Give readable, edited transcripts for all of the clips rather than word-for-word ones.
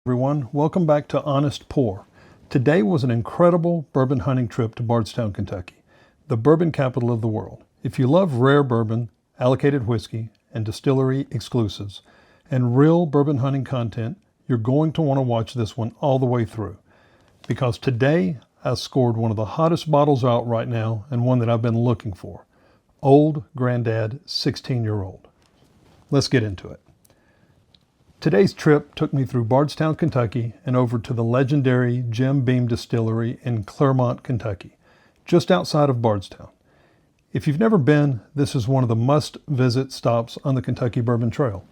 Everyone, welcome back to Honest Pour. Today was an incredible bourbon hunting trip to Bardstown, Kentucky, the bourbon capital of the world. If you love rare bourbon, allocated whiskey, and distillery exclusives, and real bourbon hunting content, you're going to want to watch this one all the way through. Because today, I scored one of the hottest bottles out right now, and one that I've been looking for. Old Grandad 16-year-old. Let's get into it. Today's trip took me through Bardstown, Kentucky, and over to the legendary Jim Beam Distillery in Clermont, Kentucky, just outside of Bardstown. If you've never been, this is one of the must-visit stops on the Kentucky Bourbon Trail.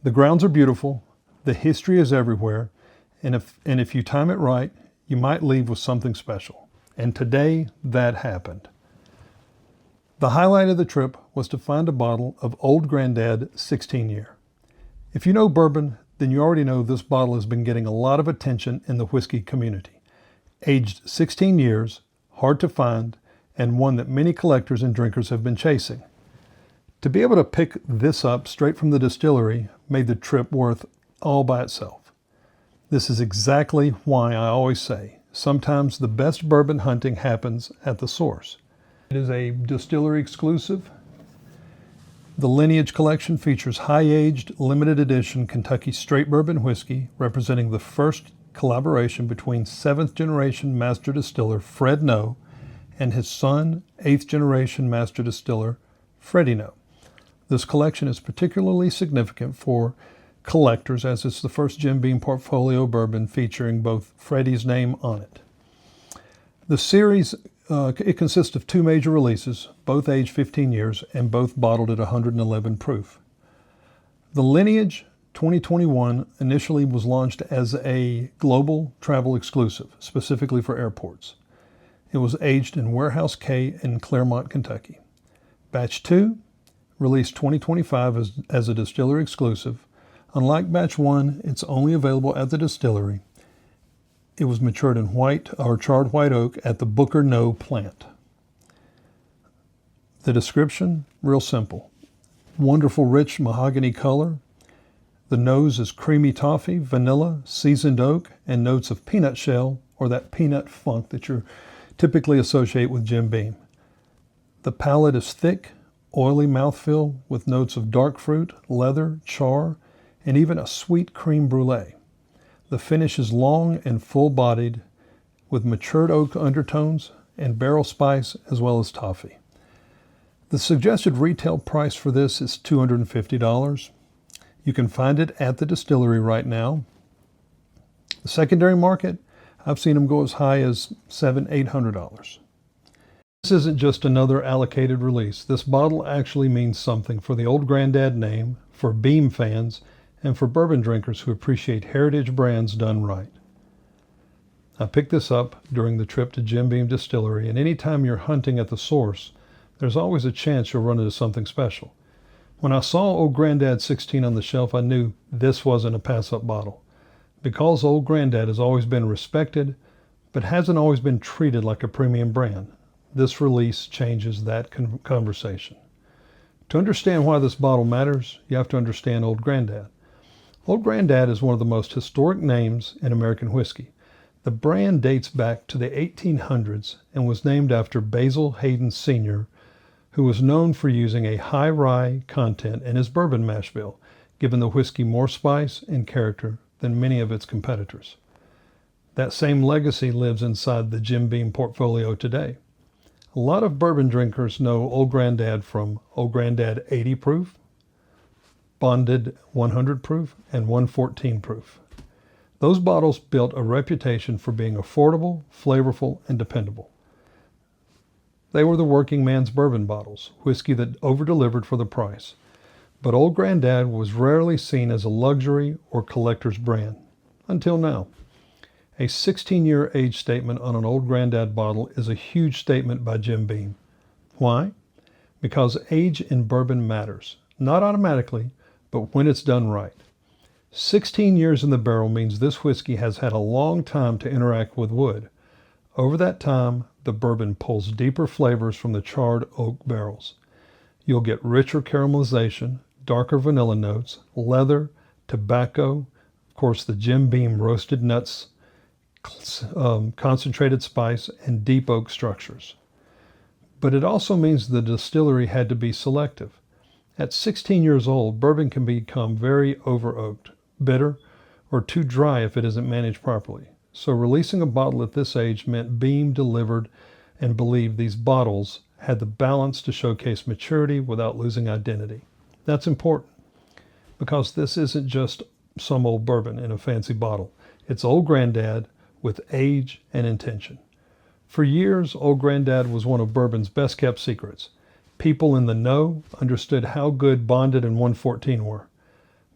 The grounds are beautiful, the history is everywhere, and if you time it right, you might leave with something special. And today, that happened. The highlight of the trip was to find a bottle of Old Grandad 16-year. If you know bourbon, then you already know this bottle has been getting a lot of attention in the whiskey community. Aged 16 years, hard to find, and one that many collectors and drinkers have been chasing. To be able to pick this up straight from the distillery made the trip worth all by itself. This is exactly why I always say, sometimes the best bourbon hunting happens at the source. It is a distillery exclusive. The Lineage collection features high-aged, limited edition Kentucky straight bourbon whiskey, representing the first collaboration between 7th-generation master distiller Fred Noe and his son, 8th-generation master distiller Freddie Noe. This collection is particularly significant for collectors, as it's the first Jim Beam portfolio bourbon featuring both Freddie's name on it. The series it consists of 2 major releases, both aged 15 years and both bottled at 111 proof. The Lineage 2021 initially was launched as a global travel exclusive, specifically for airports. It was aged in Warehouse K in Clermont, Kentucky. Batch 2, released 2025 as a distillery exclusive. Unlike Batch 1, it's only available at the distillery. It was matured in charred white oak at the Booker Noe plant. The description, real simple. Wonderful rich mahogany color. The nose is creamy toffee, vanilla, seasoned oak, and notes of peanut shell, or that peanut funk that you typically associate with Jim Beam. The palate is thick, oily mouthfeel with notes of dark fruit, leather, char, and even a sweet creme brulee. The finish is long and full-bodied with matured oak undertones and barrel spice as well as toffee. The suggested retail price for this is $250. You can find it at the distillery right now. The secondary market, I've seen them go as high as $700-800. This isn't just another allocated release. This bottle actually means something for the Old Grandad name, for Beam fans, and for bourbon drinkers who appreciate heritage brands done right. I picked this up during the trip to Jim Beam Distillery, and anytime you're hunting at the source, there's always a chance you'll run into something special. When I saw Old Grandad 16 on the shelf, I knew this wasn't a pass-up bottle. Because Old Grandad has always been respected, but hasn't always been treated like a premium brand, this release changes that conversation. To understand why this bottle matters, you have to understand Old Grandad. Old Grandad is one of the most historic names in American whiskey. The brand dates back to the 1800s and was named after Basil Hayden Sr., who was known for using a high rye content in his bourbon mash bill, giving the whiskey more spice and character than many of its competitors. That same legacy lives inside the Jim Beam portfolio today. A lot of bourbon drinkers know Old Grandad from Old Grandad 80 proof, Bonded 100 proof, and 114 proof. Those bottles built a reputation for being affordable, flavorful, and dependable. They were the working man's bourbon bottles, whiskey that over-delivered for the price. But Old Grandad was rarely seen as a luxury or collector's brand, until now. A 16-year age statement on an Old Grandad bottle is a huge statement by Jim Beam. Why? Because age in bourbon matters, not automatically, but when it's done right. 16 years in the barrel means this whiskey has had a long time to interact with wood. Over that time, the bourbon pulls deeper flavors from the charred oak barrels. You'll get richer caramelization, darker vanilla notes, leather, tobacco, Of course, the Jim Beam roasted nuts, concentrated spice, and deep oak structures. But it also means the distillery had to be selective. At 16 years old, bourbon can become very over-oaked, bitter, or too dry if it isn't managed properly. So releasing a bottle at this age meant Beam delivered and believed these bottles had the balance to showcase maturity without losing identity. That's important because this isn't just some old bourbon in a fancy bottle. It's Old Grandad with age and intention. For years, Old Grandad was one of bourbon's best kept secrets. People in the know understood how good Bonded and 114 were.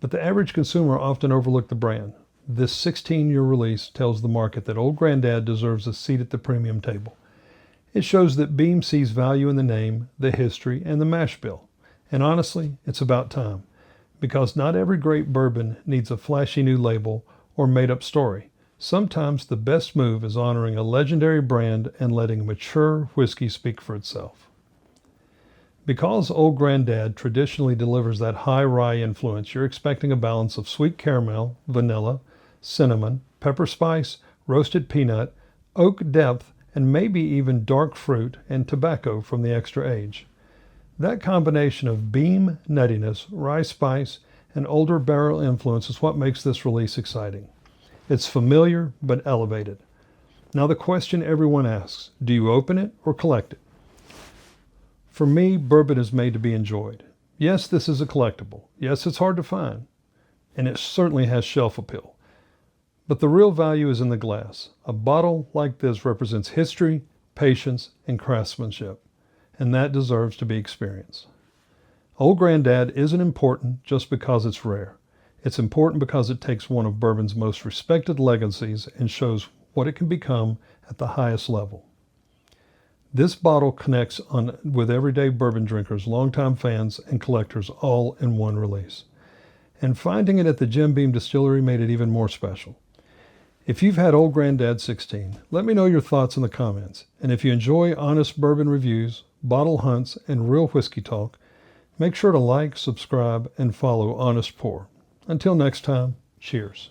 But the average consumer often overlooked the brand. This 16-year release tells the market that Old Grandad deserves a seat at the premium table. It shows that Beam sees value in the name, the history, and the mash bill. And honestly, it's about time. Because not every great bourbon needs a flashy new label or made-up story. Sometimes the best move is honoring a legendary brand and letting mature whiskey speak for itself. Because Old Grandad traditionally delivers that high rye influence, you're expecting a balance of sweet caramel, vanilla, cinnamon, pepper spice, roasted peanut, oak depth, and maybe even dark fruit and tobacco from the extra age. That combination of Beam nuttiness, rye spice, and older barrel influence is what makes this release exciting. It's familiar but elevated. Now the question everyone asks, do you open it or collect it? For me, bourbon is made to be enjoyed. Yes, this is a collectible. Yes, it's hard to find. And it certainly has shelf appeal. But the real value is in the glass. A bottle like this represents history, patience, and craftsmanship. And that deserves to be experienced. Old Grandad isn't important just because it's rare. It's important because it takes one of bourbon's most respected legacies and shows what it can become at the highest level. This bottle connects with everyday bourbon drinkers, longtime fans, and collectors all in one release. And finding it at the Jim Beam Distillery made it even more special. If you've had Old Grandad 16, let me know your thoughts in the comments. And if you enjoy honest bourbon reviews, bottle hunts, and real whiskey talk, make sure to like, subscribe, and follow Honest Pour. Until next time, cheers.